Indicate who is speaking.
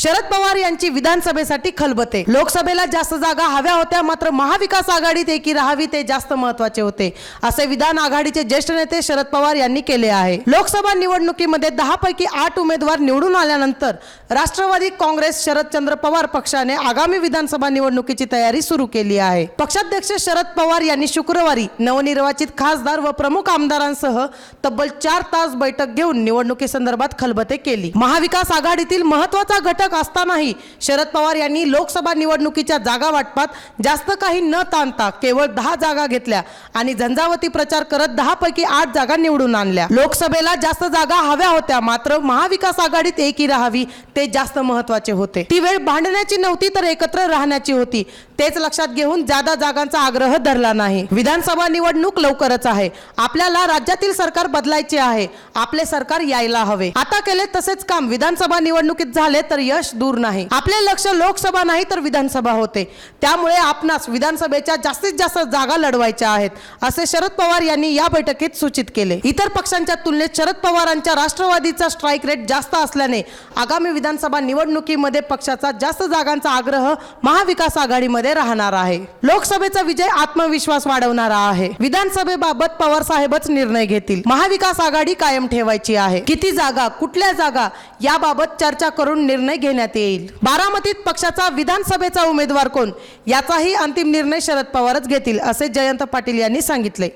Speaker 1: शरद पवार यांची विधानसभेसाठी खलबते। लोकसभेला जास्त जागा हव्या होत्या, मात्र महाविकास आघाडीत एकी राहावी ते जास्त महत्त्वाचे होते, असे विधान आघाडीचे ज्येष्ठ नेते शरद पवार यांनी केले आहे। लोकसभा निवडणुकीमध्ये 10 पैकी 8 उमेदवार निवडून आल्यानंतर राष्ट्रवादी काँग्रेस शरदचंद्र पवार पक्षाने आगामी विधानसभा निवडणुकीची तयारी सुरू केली आहे। पक्षाध्यक्ष शरद पवार यांनी शुक्रवारी नवनिर्वाचित खासदार व प्रमुख आमदारांसह तब्बल 4 तास बैठक घेऊन निवडणुकीसंदर्भात खलबते केली। महाविकास आघाडीतील महत्त्वाचा घटक असतानाही शरद पवार यांनी लोकसभा निवडणुकीच्या जागा वाटपात जास्त काही न ताणता केवळ 10 जागा घेतल्या आणि झंझावती प्रचार करत 10 पैकी 8 जागा निवडून आणल्या। लोकसभेला जास्त जागा हव्या होत्या, मात्र महाविकास आघाडीत एकी राहावी ते जास्त महत्त्वाचे होते। ती वेळ भांडण्याची नव्हती तर एकत्र राहण्याची होती। तेच लक्षात घेऊन जादा जागांचा आग्रह धरला नाही। विधानसभा निवडणूक लवकरच आहे, आपल्याला राज्यातील सरकार बदलायचे आहे, आपले सरकार यायला हवे। आता केले तसेच काम विधानसभा निवडणुकीत झाले तर यश दूर नाही। आपले लक्ष लोकसभा नाही तर विधानसभा होते, त्यामुळे आपणास विधानसभेच्या जास्तीत जास्त जागा लढवायच्या आहेत, असे शरद पवार यांनी या बैठकीत सूचित केले। इतर पक्षांच्या तुलनेत शरद पवारांच्या राष्ट्रवादीचा स्ट्राईक रेट जास्त असल्याने आगामी विधानसभा निवडणुकीमध्ये पक्षाचा जास्त जागांचा आग्रह महाविकास आघाडीमध्ये राहणार आहे। लोकसभेचा विजय आत्मविश्वास वाढवणारा आहे। विधानसभेबाबत पवार साहेबच निर्णय घेतील। महाविकास आघाडी कायम ठेवायची आहे। किती जागा, कुठल्या जागा याबाबत चर्चा करून निर्णय घेण्यात येईल। बारामतीत पक्षाचा विधानसभेचा उमेदवार कोण याचाही अंतिम निर्णय शरद पवारच घेतील, असे जयंत पाटील यांनी सांगितले।